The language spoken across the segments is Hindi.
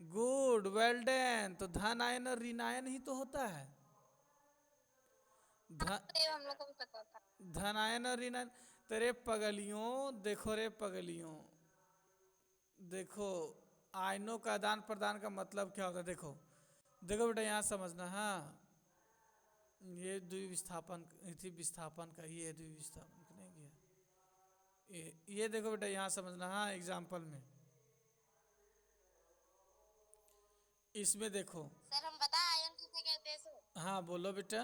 Good, well done. तो धन आयन और ऋण आयन ही तो होता है। हाँ, धन तो ये हम लोग को भी पता था। धन आयन और ऋण आयन। तेरे पगलियों, देखो रे पगलियों, देखो आयनों का आदान प्रदान का मतलब क्या होता है। देखो देखो बेटा, यहाँ समझना। हाँ, ये द्विविस्थापन, इति विस्थापन का, ये द्विविस्थापन का नहीं किया। ये देखो बेटा, यहाँ समझना। हाँ, एग्जाम्पल में इसमें देखो। सर हम बता आयन किसे कहते हैं सर? हाँ बोलो बेटा।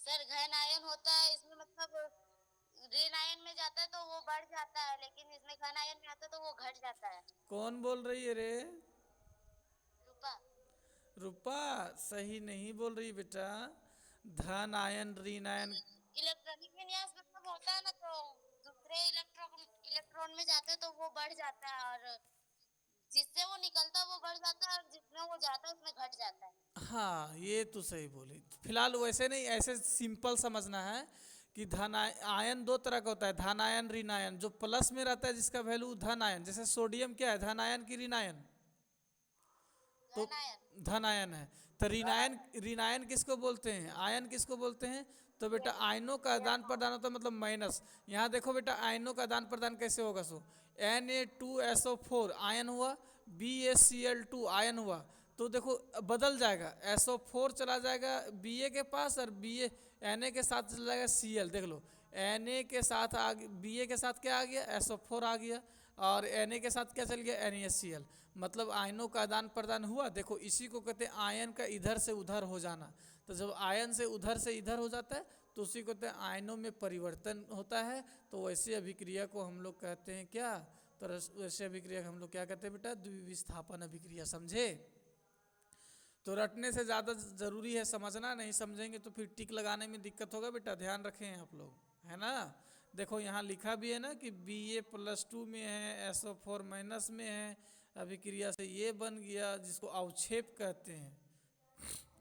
सर घन आयन होता है, इसमें मतलब ऋण आयन में जाता है तो वो बढ़ जाता है, लेकिन इसमें घन आयन में आता है तो वो घट जाता है। कौन बोल रही है रे? रूपा। रूपा सही नहीं बोल रही बेटा। धन आयन ऋण आयन। इलेक्ट्रॉनिक विन्यास मतलब होता है ना, तो दूसरे इलेक्ट्रॉन में जाता है तो वो बढ़ जाता है, और जिससे वो निकलता है वो बढ़ जाता है, और जिसमें वो जाता है उसमें घट जाता है। हाँ, ये तो सही बोली। फिलहाल वैसे नहीं, ऐसे सिंपल समझना है कि धन आयन दो तरह का होता है, धन आयन ऋण आयन। जो प्लस में रहता है जिसका वैल्यू धन आयन, जैसे सोडियम क्या है, धन आयन की ऋण आयन? तो घन आयन। धन आयन है। तो ऋण आयन किसको बोलते हैं, आयन किसको बोलते हैं? तो बेटा आयनों का आदान प्रदान होता है, मतलब माइनस। यहाँ देखो बेटा, आयनों का आदान प्रदान कैसे होगा। सो Na2SO4 आयन हुआ, BaCl2 आयन हुआ। तो देखो बदल जाएगा, SO4 चला जाएगा Ba के पास, और Na के साथ चला जाएगा Cl। देख लो, Na के साथ आ Ba के साथ क्या आ गया, SO4 आ गया, और Na के साथ क्या चल गया, NaCl। मतलब आयनों का आदान प्रदान हुआ। देखो इसी को कहते हैं आयन का इधर से उधर हो जाना। तो जब आयन से इधर हो जाता है तो उसी को कहते हैं आयनों में परिवर्तन होता है। तो वैसी अभिक्रिया को हम लोग कहते हैं क्या? तो वैसे अभिक्रिया को हम लोग क्या कहते हैं बेटा, द्विविस्थापन अभिक्रिया। समझे? तो रटने से ज़्यादा ज़रूरी है समझना, नहीं समझेंगे तो फिर टिक लगाने में दिक्कत होगा बेटा, ध्यान रखें आप लोग, है ना। देखो यहाँ लिखा भी है ना कि Ba+2 में है, SO4 माइनस में है, अभिक्रिया से ये बन गया, जिसको अवक्षेप कहते हैं,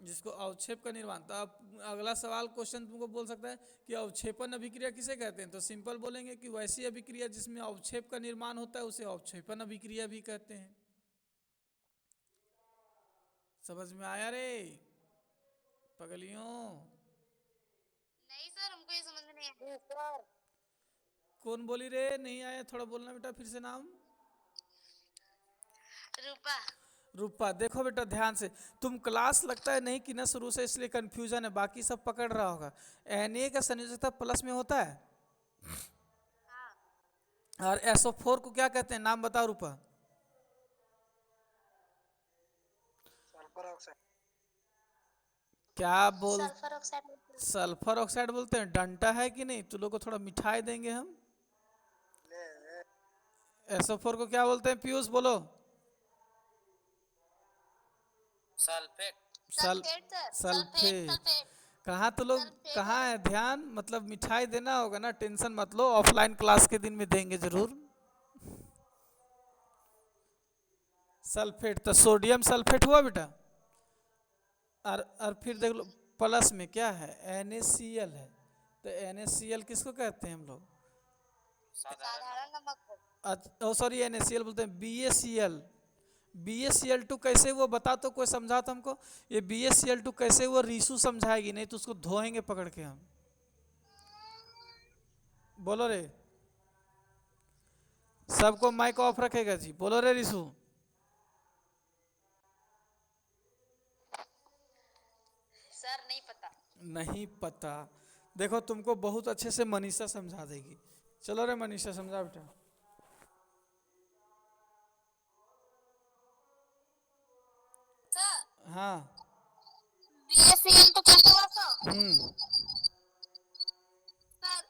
जिसको अवक्षेप का निर्माण। तो अब अगला सवाल क्वेश्चन तुमको बोल सकता है कि अवक्षेपन अभिक्रिया किसे कहते हैं। तो सिंपल बोलेंगे कि वैसी अभिक्रिया जिसमें अवक्षेप का निर्माण होता है उसे अवक्षेपन अभिक्रिया भी कहते हैं। समझ में आया रे पगलियों? नहीं सर, हमको ये समझ में नहीं आया सर। कौन बोली रे नहीं आया? थोड़ा बोलना बेटा फिर से नाम। रूपा। रूपा। देखो बेटा ध्यान से, तुम क्लास लगता है नहीं कि ना शुरू से, इसलिए कंफ्यूजन है, बाकी सब पकड़ रहा होगा। Na का संयोजकता प्लस में होता है, हाँ। और SO4 को क्या कहते हैं, नाम बताओ रूपा। Sulphur oxide. क्या बोल? Sulphur oxide. सल्फर ऑक्साइड बोलते हैं। डंटा है कि नहीं, तुम लोग को थोड़ा मिठाई देंगे हम। SO4 को क्या बोलते हैं पीयूष, बोलो। सल्फेट। सल sulphate sir, sulphate sulphate. Sulphate. कहाँ तो लोग, सल्फेट कहाँ है। है ध्यान, मतलब मिठाई देना होगा ना, टेंशन मत लो, ऑफलाइन क्लास के दिन में देंगे जरूर। सल्फेट तो सोडियम सल्फेट हुआ बेटा। और फिर देख लो प्लस में क्या है, NaCl है। तो NaCl किसको कहते हैं हम लोग? साधारण नमक। ओ सॉरी, NaCl बोलते हैं, BaCl। BaCl2 कैसे हुआ बता तो, कोई समझा तो हमको। ये BaCl2 कैसे हुआ, रीसू समझाएगी, नहीं तो उसको धोएंगे पकड़ के हम। बोलो रे, सबको माइक ऑफ रखेगा जी, बोलो रे रीसू। सर नहीं पता। नहीं पता। देखो तुमको बहुत अच्छे से मनीषा समझा देगी। चलो रे मनीषा समझा बेटा। सर हाँ। BaCl तो कैसे हुआ सर? हम्म। सर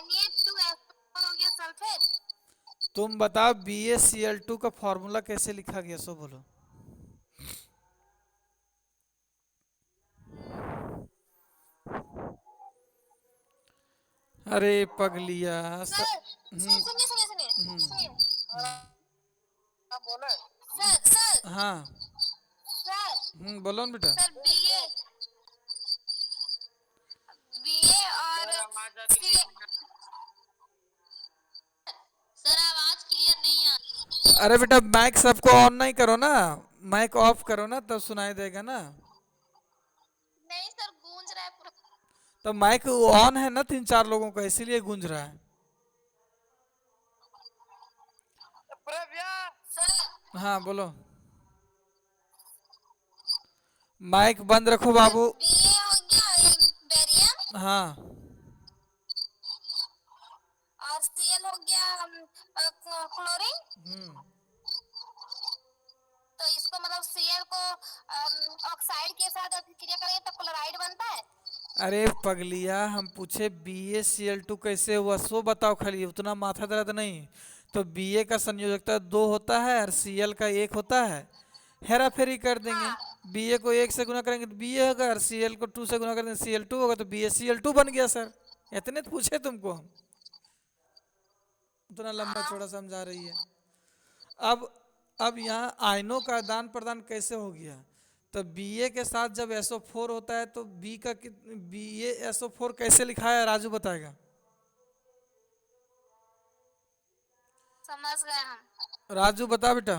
Na2S4 हो गया सल्फेट। तुम बताओ BaCl2 का फॉर्मूला कैसे लिखा गया, सो बोलो। अरे पगलिया सर हम्म। सुनिए सुनिए सुनिए हम्म। सुनिए। हाँ बोले। सर सर हाँ। सर बोलो ना बेटा। सर बीए और सर आवाज अरे बेटा माइक सबको ऑन नहीं करो ना, माइक ऑफ करो ना तब सुनाई देगा ना। नहीं सर, गूंज रहा है पूरा। तो माइक ऑन है ना 3 4 लोगों का, इसीलिए गूंज रहा है। प्रव्या सर हाँ बोलो। माइक बंद रखो सर बाबू। बीए हो गया बेरियम, हाँ। और सीएल हो गया क्लोरीन। हम्म। तो इसको मतलब सीएल को ऑक्साइड के साथ अभिक्रिया करेंगे तो क्लोराइड बनता है। अरे पगलिया, हम पूछे BaCl2 कैसे हुआ सो बताओ, खाली उतना माथा दर्द नहीं। तो Ba का संयोजकता 2 होता है और Cl का 1 होता है। हेरा फेरी कर देंगे। हाँ Ba को 1 से गुना करेंगे तो Ba होगा, और Cl को 2 से गुना करेंगे तो Cl2 होगा, तो BaCl2 बन गया सर। इतने तो पूछे तुमको हम, उतना लंबा हाँ चौड़ा समझा रही है। अब अब यहाँ आयनों का आदान प्रदान कैसे हो गया। तो Ba के साथ जब SO4 होता है तो बी का BaSO4 कैसे लिखा है, राजू बताएगा। समझ गए हम। राजू बता बेटा।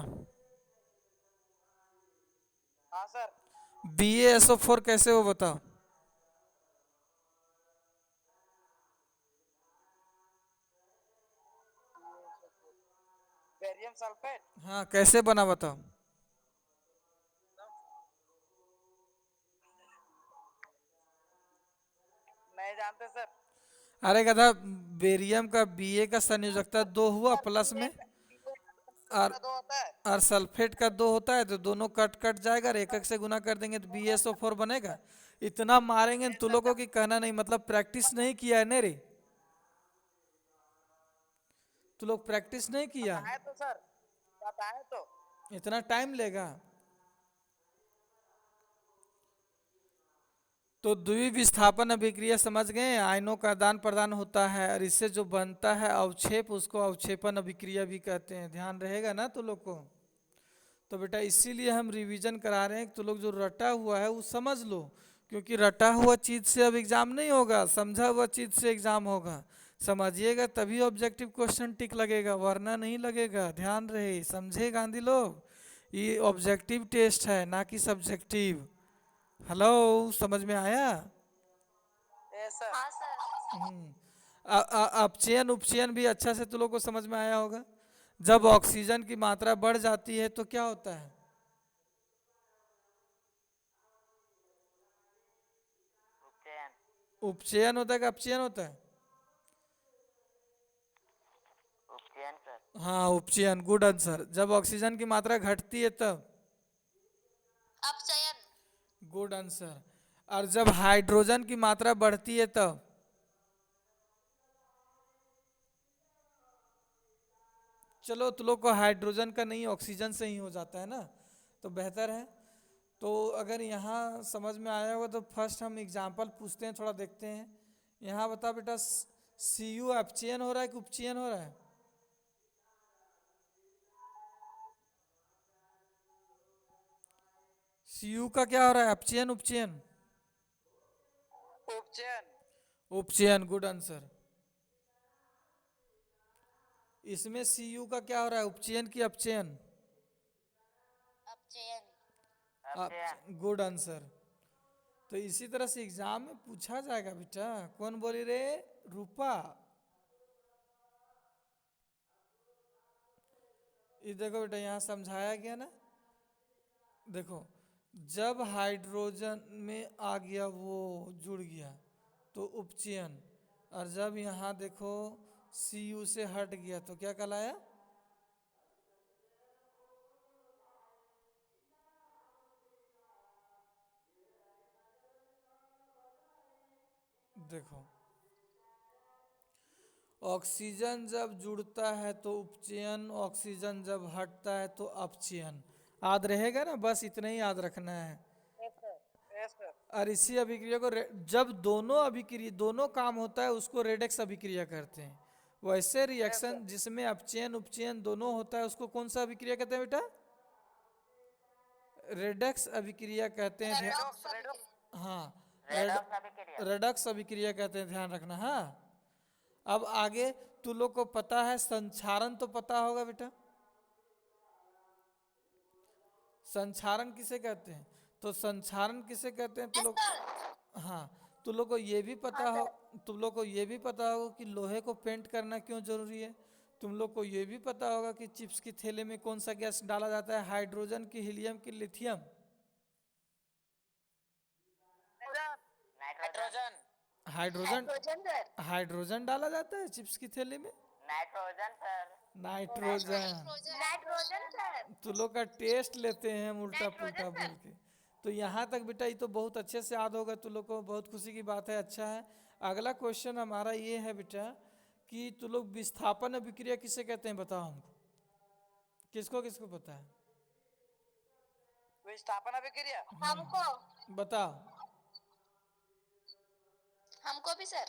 हाँ सर। BaSO4 कैसे हो बताओ। Barium sulphate. हाँ कैसे बना बताओ। नहीं जानते सर। अरे गधा, बेरियम का Ba का संयोजकता 2 हुआ सर प्लस में, और दो होता है। सल्फेट का 2 होता है, तो दोनों कट कट जाएगा और एक एक से गुना कर देंगे तो BaSO4 बनेगा। इतना मारेंगे न तू लोगों की कहना नहीं, मतलब प्रैक्टिस नहीं किया है ने रे, तू लोग प्रैक्टिस नहीं किया। बताए तो सर, बताए तो। इतना टाइम लेगा। तो द्विविस्थापन अभिक्रिया समझ गए, आयनों का आदान प्रदान होता है और इससे जो बनता है अवक्षेप उसको अवक्षेपन अभिक्रिया भी कहते हैं, ध्यान रहेगा ना तो लोग को। तो बेटा इसीलिए हम रिवीजन करा रहे हैं कि तो लोग जो रटा हुआ है वो समझ लो, क्योंकि रटा हुआ चीज़ से अब एग्ज़ाम नहीं होगा, समझा हुआ चीज़ से एग्ज़ाम होगा। समझिएगा तभी ऑब्जेक्टिव क्वेश्चन टिक लगेगा, वरना नहीं लगेगा, ध्यान रहे, समझे गांधी लोग। ये ऑब्जेक्टिव टेस्ट है ना कि सब्जेक्टिव। हेलो, समझ में आया। Yes sir. हाँ सर। अपचयन उपचयन भी अच्छा से तुम लोग को समझ में आया होगा। जब ऑक्सीजन की मात्रा बढ़ जाती है तो क्या होता है। उपचयन। उपचयन होता है कि अपचयन होता है। उपचयन सर। हाँ उपचयन, गुड आंसर। जब ऑक्सीजन की मात्रा घटती है तब। अपचयन। Good answer. और जब हाइड्रोजन की मात्रा बढ़ती है तब। चलो तुम लोग को हाइड्रोजन का नहीं, ऑक्सीजन से ही हो जाता है ना, तो बेहतर है। तो अगर यहाँ समझ में आया होगा तो फर्स्ट हम एग्जाम्पल पूछते हैं, थोड़ा देखते हैं। यहाँ बता बेटा, CU अपचयन हो रहा है कि उपचयन हो रहा है। CU का क्या हो रहा है, अपचयन उपचयन। उपचयन। उपचयन, गुड आंसर। इसमें CU का क्या हो रहा है, उपचयन की अपचयन। अपचयन। उपचयन। Good answer. तो इसी तरह से एग्जाम में पूछा जाएगा बेटा। कौन बोली रे, रूपा। ये देखो बेटा यहाँ समझाया गया ना, देखो जब हाइड्रोजन में आ गया वो जुड़ गया तो उपचयन, और जब यहाँ देखो CU से हट गया तो क्या कहलाया। देखो ऑक्सीजन जब जुड़ता है तो उपचयन, ऑक्सीजन जब हटता है तो अपचयन। याद रहेगा ना, बस इतना ही याद रखना है। Yes sir. Yes sir. और इसी अभिक्रिया को जब दोनों अभिक्रिया दोनों काम होता है उसको रेडेक्स अभिक्रिया करते हैं। वैसे रिएक्शन जिसमें अपचयन उपचयन दोनों होता है उसको कौन सा अभिक्रिया कहते हैं बेटा, रेडेक्स अभिक्रिया कहते हैं। रेडॉक्स। रेडॉक्स। हाँ, रेडॉक्स अभिक्रिया। रेडक्स अभिक्रिया कहते हैं, ध्यान रखना। हाँ, अब आगे तू लोग को पता है संक्षारण तो पता होगा बेटा। संक्षारण किसे कहते हैं? तो संक्षारण किसे कहते हैं तो यस लोग, सर। हाँ, तुम लोग को ये भी हाँ पता हो, सर। तुम लोग को ये भी पता होगा कि लोहे को पेंट करना क्यों जरूरी है। तुम लोग को ये भी पता होगा कि चिप्स की थैले में कौन सा गैस डाला जाता है, हाइड्रोजन की, हीलियम की, lithium? Nitrogen. Hydrogen. Hydrogen sir. Hydrogen डाला जाता है चिप्स की थैले में। Nitrogen sir. Nitrogen. Nitrogen sir. तो लोग का टेस्ट लेते हैं हम उल्टा नाइट्रोजन पुल्टा बोल सर। के। तो यहाँ तक बेटा ये तो बहुत अच्छे से याद होगा, तुम लोग को बहुत खुशी की बात है, अच्छा है। अगला क्वेश्चन हमारा ये है बेटा कि तुम लोग विस्थापन अभिक्रिया किसे कहते हैं, बताओ हमको, किसको किसको पता है? विस्थापन अभिक्रिया। हमको। बताओ। हमको भी सर।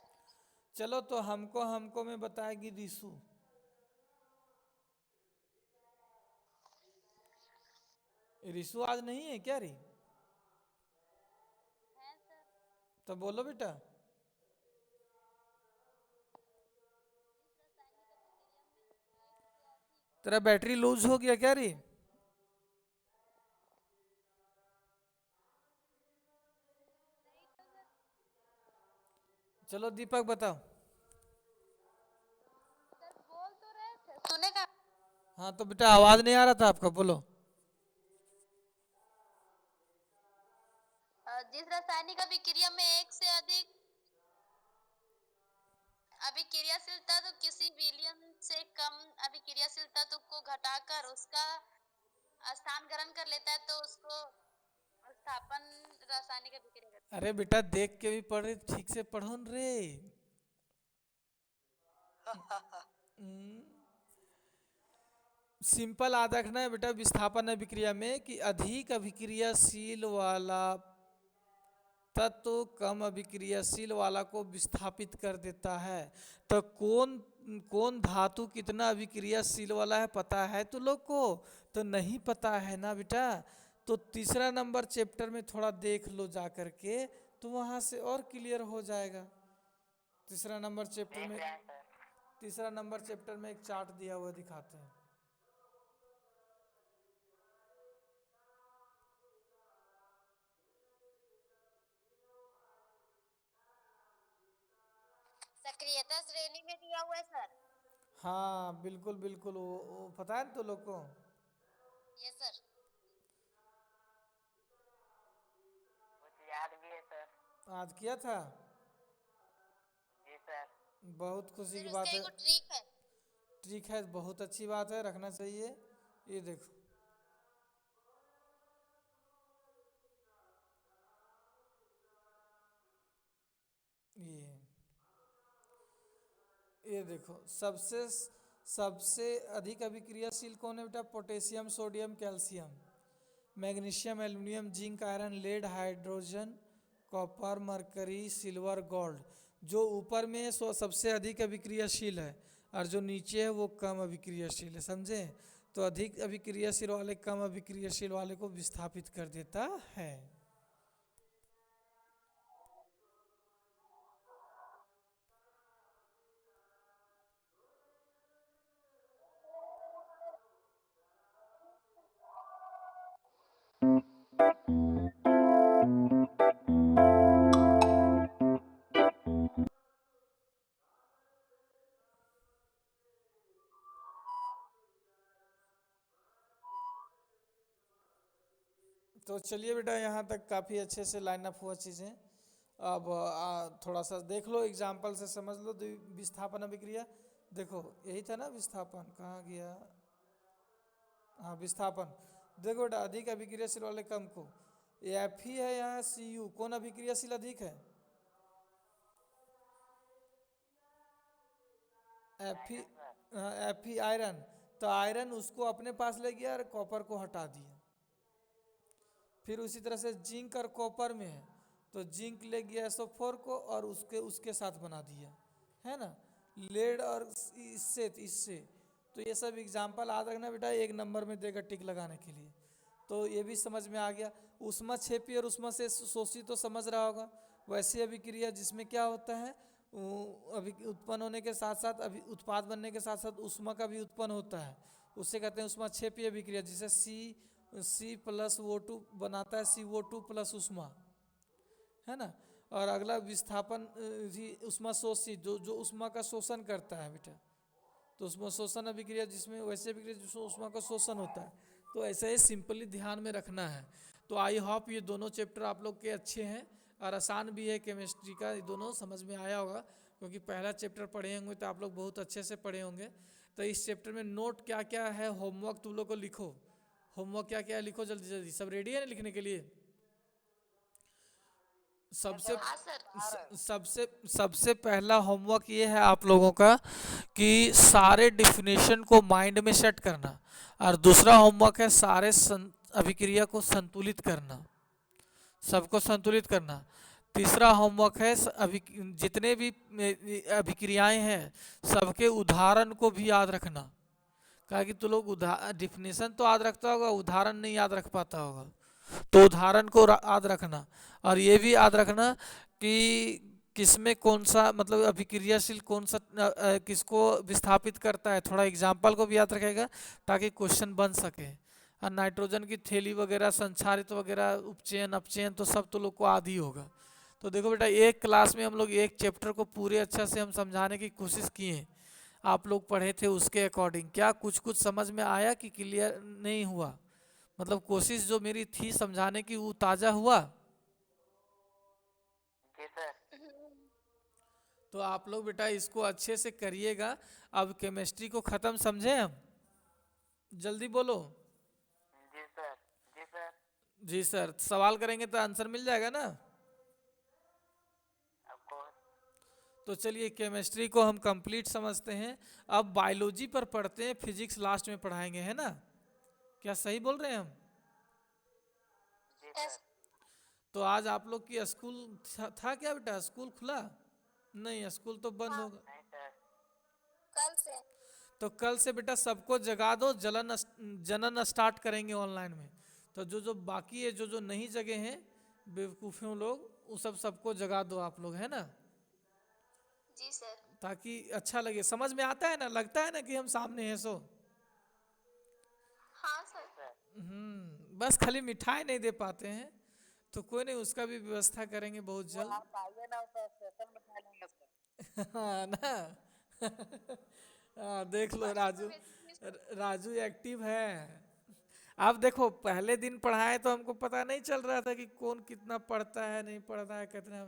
चलो तो हमको हमको में बताएगी रिशु। रिशु आज नहीं है क्या री? तो बोलो बेटा। तेरा बैटरी लूज हो गया क्या री? चलो दीपक बताओ। तूने कहा हाँ तो बेटा आवाज नहीं आ रहा था आपका, बोलो। जिस रासायनिक अभिक्रिया में एक से अधिक अभिक्रियाशील तत्व किसी विलयन से कम अभिक्रियाशील तत्व को घटाकर उसका स्थान ग्रहण कर लेता है तो उसको स्थापन रासायनिक अभिक्रिया कहते अरे बेटा देख के भी पढ़ रहे, ठीक से पढ़ो न रे। सिंपल याद रखना है बेटा विस्थापन अभिक्रिया में कि अधिक अभिक्रियाशील वाला तत्व कम अभिक्रियाशील वाला को विस्थापित कर देता है। तो कौन कौन धातु कितना अभिक्रियाशील वाला है पता है तो लोग को? तो नहीं पता है ना बेटा। तो तीसरा नंबर चैप्टर में थोड़ा देख लो जा करके, तो वहाँ से और क्लियर हो जाएगा। तीसरा नंबर चैप्टर में, तीसरा नंबर चैप्टर में एक चार्ट दिया हुआ दिखाते हैं। सक्रियता श्रेणी में दिया हुआ है सर। हाँ बिल्कुल बिल्कुल, वो पता है ना तो लोग को। Yes sir. कुछ याद भी है सर। आज किया था? जी सर। बहुत खुशी सर की उसका बात है। एक ट्रिक है। ठीक है, बहुत अच्छी बात है, रखना चाहिए। ये देखो, ये देखो सबसे सबसे अधिक अभिक्रियाशील कौन है बेटा? Potassium, sodium, calcium, magnesium, aluminium, zinc, iron, lead, hydrogen, copper, mercury, silver, gold. जो ऊपर में है सो सबसे अधिक अभिक्रियाशील है, और जो नीचे है वो कम अभिक्रियाशील है, समझे? तो अधिक अभिक्रियाशील वाले कम अभिक्रियाशील वाले को विस्थापित कर देता है। तो चलिए बेटा यहाँ तक काफ़ी अच्छे से लाइन अप हुआ चीज़ें। अब थोड़ा सा देख लो, एग्जाम्पल से समझ लो। विस्थापन अभिक्रिया देखो, यही था ना विस्थापन, कहाँ गया? हाँ विस्थापन। देखो बेटा अधिक अभिक्रियाशील वाले कम को, एफ ही है यहाँ सी यू, कौन अभिक्रियाशील अधिक है? एफ ही, एफ ही आयरन। तो आयरन उसको अपने पास ले गया और कॉपर को हटा दिया। फिर उसी तरह से जिंक और कॉपर में है, तो जिंक ले गया SO4 को और उसके उसके साथ बना दिया, है ना? लेड और इससे तो ये सब एग्जाम्पल याद रखना बेटा, एक नंबर में देगा टिक लगाने के लिए। तो ये भी समझ में आ गया। उष्मा क्षेपी और उष्मा से शोषी तो समझ रहा होगा। वैसी अभिक्रिया जिसमें क्या होता है, अभी उत्पन्न होने के साथ साथ अभी उत्पाद बनने के साथ साथ उष्मा का भी उत्पन्न होता है, उसे कहते हैं उष्मा क्षेपी अभिक्रिया, जिसे C+O2 बनाता है CO2 प्लस उष्मा, है ना। और अगला विस्थापन उष्मा शोषी, जो जो उष्मा का शोषण करता है बेटा, तो उसमें शोषण अभिक्रिया जिसमें वैसे अभिक्रिया जिसमें उष्मा का शोषण होता है। तो ऐसे ही सिंपली ध्यान में रखना है। तो आई होप ये दोनों चैप्टर आप लोग के अच्छे हैं और आसान भी है केमिस्ट्री का, ये दोनों समझ में आया होगा क्योंकि पहला चैप्टर पढ़े होंगे तो आप लोग बहुत अच्छे से पढ़े होंगे। तो इस चैप्टर में नोट क्या क्या है, होमवर्क तुम लोग को लिखो, होमवर्क क्या क्या है लिखो जल्दी जल्दी। सब रेडी है ना लिखने के लिए? सबसे हाँ सर। सबसे सबसे पहला होमवर्क ये है आप लोगों का कि सारे डिफिनेशन को माइंड में सेट करना, और दूसरा होमवर्क है सारे अभिक्रिया को संतुलित करना, सबको संतुलित करना। तीसरा होमवर्क है जितने भी अभिक्रियाएं हैं सबके उदाहरण को भी याद रखना, कहा कि तू लोग डिफिनेशन तो याद रखता होगा, उदाहरण नहीं याद रख पाता होगा, तो उदाहरण को याद रखना। और ये भी याद रखना कि किसमें कौन सा मतलब अभिक्रियाशील कौन सा किसको विस्थापित करता है, थोड़ा एग्जाम्पल को भी याद रखेगा ताकि क्वेश्चन बन सके। और नाइट्रोजन की थैली वगैरह, संचारित वगैरह, उपचयन अपचयन तो सब तो लोग को आदि होगा। तो देखो बेटा, एक क्लास में हम लोग एक चैप्टर को पूरे अच्छा से हम समझाने की कोशिश किए, आप लोग पढ़े थे उसके अकॉर्डिंग। क्या कुछ कुछ समझ में आया कि क्लियर नहीं हुआ? मतलब कोशिश जो मेरी थी समझाने की वो ताज़ा हुआ? जी सर। तो आप लोग बेटा इसको अच्छे से करिएगा। अब केमिस्ट्री को ख़त्म समझे हम? जल्दी बोलो। जी सर। जी सर। जी सर। सवाल करेंगे तो आंसर मिल जाएगा ना? आपको तो चलिए केमिस्ट्री को हम कंप्लीट समझते हैं। अब बायोलॉजी पर पढ़ते हैं, फिजिक्स लास्ट में पढ़ाएंगे, है ना? क्या सही बोल रहे हैं हम? जी सर। तो आज आप लोग की स्कूल था क्या बेटा? स्कूल खुला? नहीं, स्कूल तो बंद होगा। नहीं सर। कल से। तो कल से बेटा सबको जगा दो, जनन स्टार्ट करेंगे ऑनलाइन में। तो जो जो बाकी है, जो जो नहीं जगे हैं बेवकूफ़ियों लोग, वो सबको जगा दो आप लोग, है ना? जी सर। ताकि अच्छा लगे, समझ में आता है ना, लगता है ना कि हम सामने हैं सो। हाँ सर। बस खाली मिठाई नहीं दे पाते हैं, तो कोई नहीं, उसका भी व्यवस्था करेंगे बहुत जल्द। आप आइए ना तो स्टेशन में खा लेंगे सर। हाँ ना। हाँ, देख लो राजू, राजू एक्टिव है। आप देखो पहले दिन पढ़ाए तो हमको पता नहीं चल रहा था कि कौन कितना पढ़ता है नहीं पढ़ता है कितना।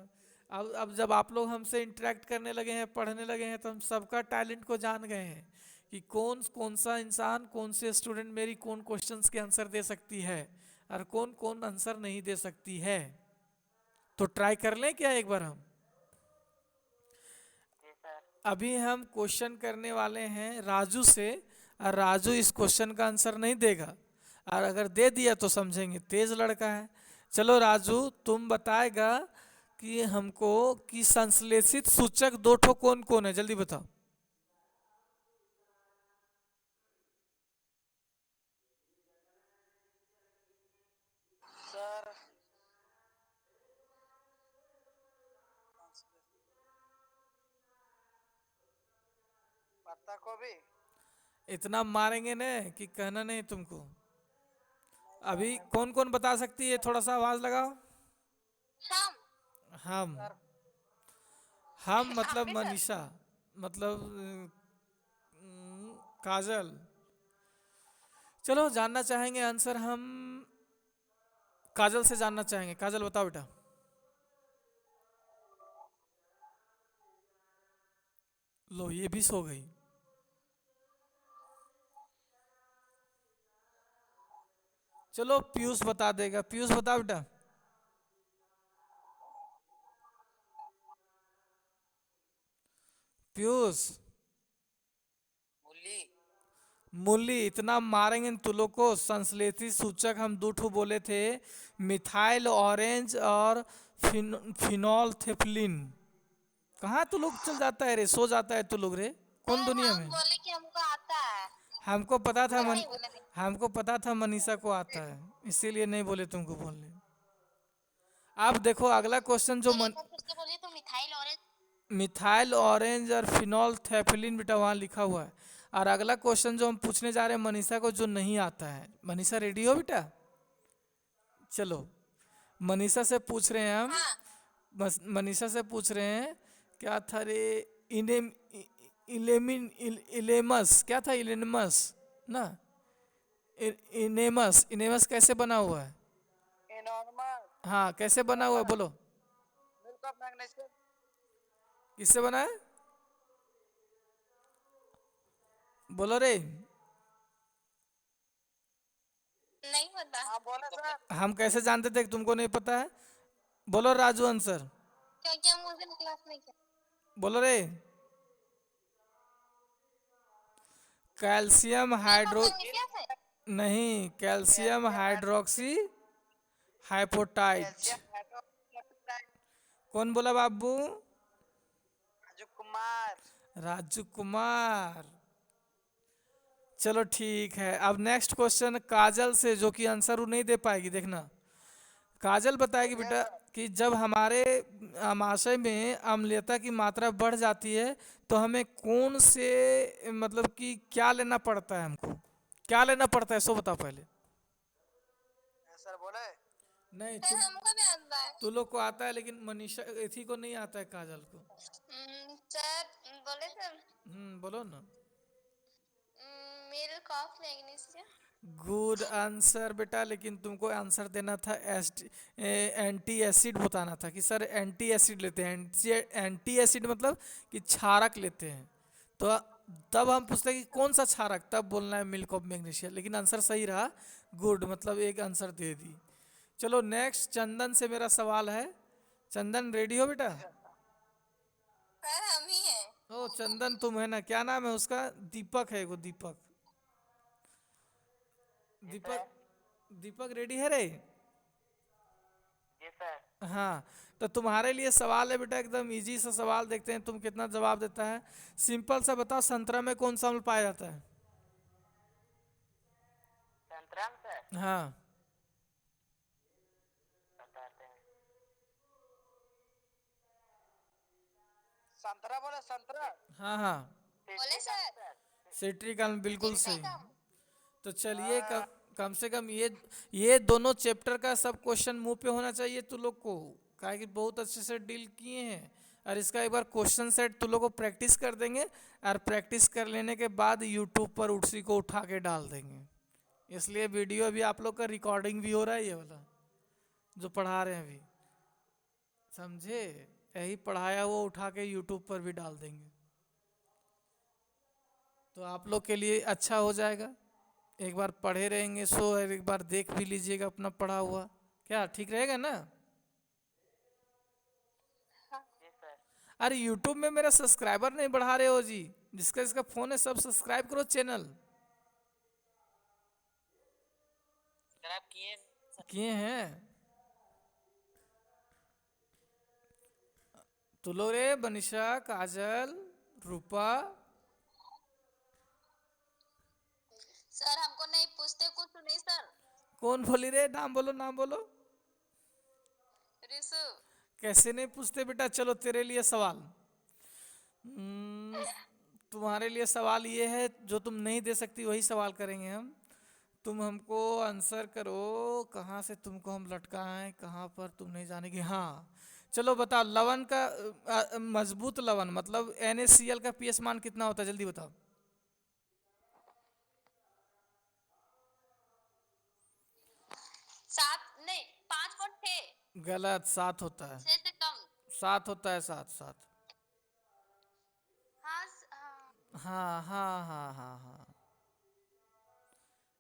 अब जब आप लोग हमसे इंटरेक्ट करने लगे हैं, पढ़ने लगे हैं, तो हम सबका टैलेंट को जान गए हैं कि कौन कौन सा इंसान, कौन से स्टूडेंट मेरी कौन क्वेश्चंस के आंसर दे सकती है और कौन कौन आंसर नहीं दे सकती है। तो ट्राई कर लें क्या एक बार हम? जी सर। अभी हम क्वेश्चन करने वाले हैं राजू से, और राजू इस क्वेश्चन का आंसर नहीं देगा, और अगर दे दिया तो समझेंगे तेज लड़का है। चलो राजू, तुम बताएगा कि हमको कि संश्लेषित सूचक दो ठो कौन कौन है, जल्दी बताओ। सर पत्ता गोभी। इतना मारेंगे न कि कहना नहीं तुमको। अभी कौन कौन बता सकती है, थोड़ा सा आवाज लगाओ। हम। हम हम मतलब भी सर। मनीषा, मतलब काजल। चलो जानना चाहेंगे आंसर हम, काजल से जानना चाहेंगे। काजल बताओ बेटा। लो ये भी सो गई। चलो पीयूष बता देगा, पीयूष बताओ बेटा। पीयूष। मूली। मूली। इतना मारेंगे तू लोग को। संश्लेषित सूचक हम दो ठो बोले थे, मिथाइल ऑरेंज और फिनोल्फेनिल। कहाँ तू लोग चल जाता है रे, सो जाता है तू लोग रे, कौन सर दुनिया हम में? बोले कि हमको आता है। हमको पता था हम नहीं बोले थे। हमको पता था मनीषा को आता है, इसीलिए नहीं बोले तुमको बोलने। अब देखो अगला क्वेश्चन जो सर एक बार फिर से बोलिए तो। Methyl orange. मिथाइल ऑरेंज और फिनोल्फेनिल बेटा वहाँ लिखा हुआ है। और अगला क्वेश्चन जो हम पूछने जा रहे हैं मनीषा को, जो नहीं आता है। मनीषा रेडी हो बेटा? चलो मनीषा से पूछ रहे हैं हम। मनीषा से पूछ रहे हैं, क्या था रे? इनेम इलेमिन इलेमस, क्या था? इलेमस ना, इनेमस। इनेमस कैसे बना हुआ है? Enormous. हाँ, कैसे बना हुआ है बोलो? Milk of magnesium. किससे बना है? बोलो रे। नहीं पता। हाँ बोले सर। हम कैसे जानते थे कि तुमको नहीं पता है? बोलो राजू आंसर। क्योंकि हम उस दिन क्लास में किया। बोलो रे। कैल्शियम हाइड्रो क्या से? नहीं, कैल्शियम हाइड्रोक्सी हाइपोटाइट। Calcium hydroxide. कौन बोला बाबू? राजू कुमार। राजू कुमार। चलो ठीक है। अब नेक्स्ट क्वेश्चन काजल से, जो कि आंसर वो नहीं दे पाएगी, देखना। काजल बताएगी बेटा कि जब हमारे आमाशय में अम्लता की मात्रा बढ़ जाती है तो हमें कौन से, मतलब कि क्या लेना पड़ता है? हमको क्या लेना पड़ता है, सो बताओ पहले। सर बोले। नहीं, सर हमको भी आता है। तू लोग को आता है, लेकिन मनीषा एथी को नहीं आता है, काजल को। सर बोले सर, बोलो ना। Milk of magnesium. Good answer बेटा, लेकिन तुमको आंसर देना था एंटी एसिड बताना था कि सर एंटी एसिड लेते हैं। एंटी एसिड मतलब कि क्षारक लेते हैं। तो तब हम पूछते हैं कि कौन सा क्षारक, तब बोलना है मिल्क ऑफ मैग्नीशियम। लेकिन आंसर सही रहा, गुड, मतलब एक आंसर दे दी। चलो नेक्स्ट चंदन से मेरा सवाल है। चंदन रेडी हो बेटा? सर हम ही हैं। ओ चंदन तुम है ना, क्या नाम है उसका? दीपक है, वो दीपक। जी दीपक सर। दीपक रेडी है रे? जी सर। हाँ, तो तुम्हारे लिए सवाल है बेटा, एकदम इजी सा सवाल, देखते हैं तुम कितना जवाब देता है। सिंपल सा बताओ, संतरा में कौन सा अम्ल पाया जाता है? संतराम सर। हाँ, बताते हैं। संतरा बोले संतरा। हाँ, हाँ, बोले सर। सिट्रिक अम्ल, बिल्कुल सही। सिट्रिक तो चलिए, कम से कम ये दोनों चैप्टर का सब क्वेश्चन मुंह पे होना चाहिए तू लोग को, काहे कि बहुत अच्छे से डील किए हैं। और इसका एक बार क्वेश्चन सेट तू लोग को प्रैक्टिस कर देंगे, और प्रैक्टिस कर लेने के बाद यूट्यूब पर उसी को उठा के डाल देंगे। इसलिए वीडियो भी आप लोग का रिकॉर्डिंग भी हो रहा है, ये वाला जो पढ़ा रहे हैं अभी, समझे? यही पढ़ाया हुआ उठा के यूट्यूब पर भी डाल देंगे, तो आप लोग के लिए अच्छा हो जाएगा। एक बार पढ़े रहेंगे सो एक बार देख भी लीजिएगा अपना पढ़ा हुआ, क्या ठीक रहेगा ना? जी सर। अरे यूट्यूब में मेरा सब्सक्राइबर नहीं बढ़ा रहे हो जी, जिसका जिसका फोन है सब सब्सक्राइब करो चैनल। सर आप किए? किए हैं तो लो रे, बनिशा, काजल, रूपा। सर हमको नहीं पूछते कुछ नहीं सर। कौन बोली रे? नाम बोलो, नाम बोलो। ऋषु। कैसे नहीं पूछते बेटा? चलो तेरे लिए सवाल। तुम्हारे लिए सवाल ये है, जो तुम नहीं दे सकती वही सवाल करेंगे हम। तुम हमको आंसर करो, कहाँ से तुमको हम लटकाएं, कहाँ पर तुम नहीं जानेगी। हाँ, चलो बताओ, लवण का मजबूत लवण मतलब NaCl का पीएच मान कितना होता है, जल्दी बताओ। 7 नहीं 5.6 गलत, 7 होता है। से कम। 7 होता है, 7 7। हाँ हाँ, हाँ, हाँ, हाँ, हाँ।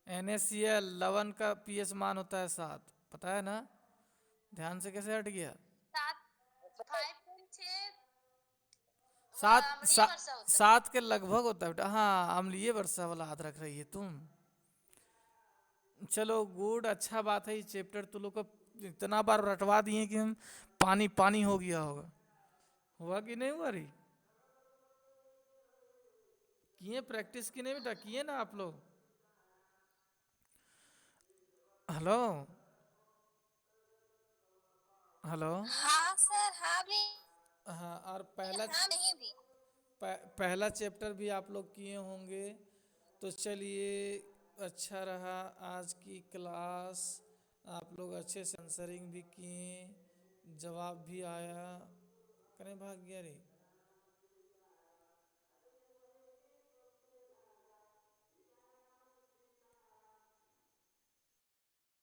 NaCl लवण का पीएच मान होता है 7, पता है ना? ध्यान से कैसे हट गया? 5.6 सात अम्लीय वर्षा होता है। 7 के लगभग होता है बेटा। हाँ, अम्लीय वर्षा वाला याद रख रही है तुम। चलो गुड, अच्छा बात है। ये चैप्टर तुम लोग को इतना बार रटवा दिए कि हम पानी पानी हो गया होगा। हुआ कि नहीं हुआ रही? किए प्रैक्टिस की नहीं बेटा? किए ना आप लोग? Hello, hello. हाँ सर हाँ भी। हाँ, और पहला हाँ नहीं भी। पहला चैप्टर भी आप लोग किए होंगे। तो चलिए, अच्छा रहा आज की क्लास। आप लोग अच्छे से आंसरिंग भी किए, जवाब भी आया। करें भाग गया रे।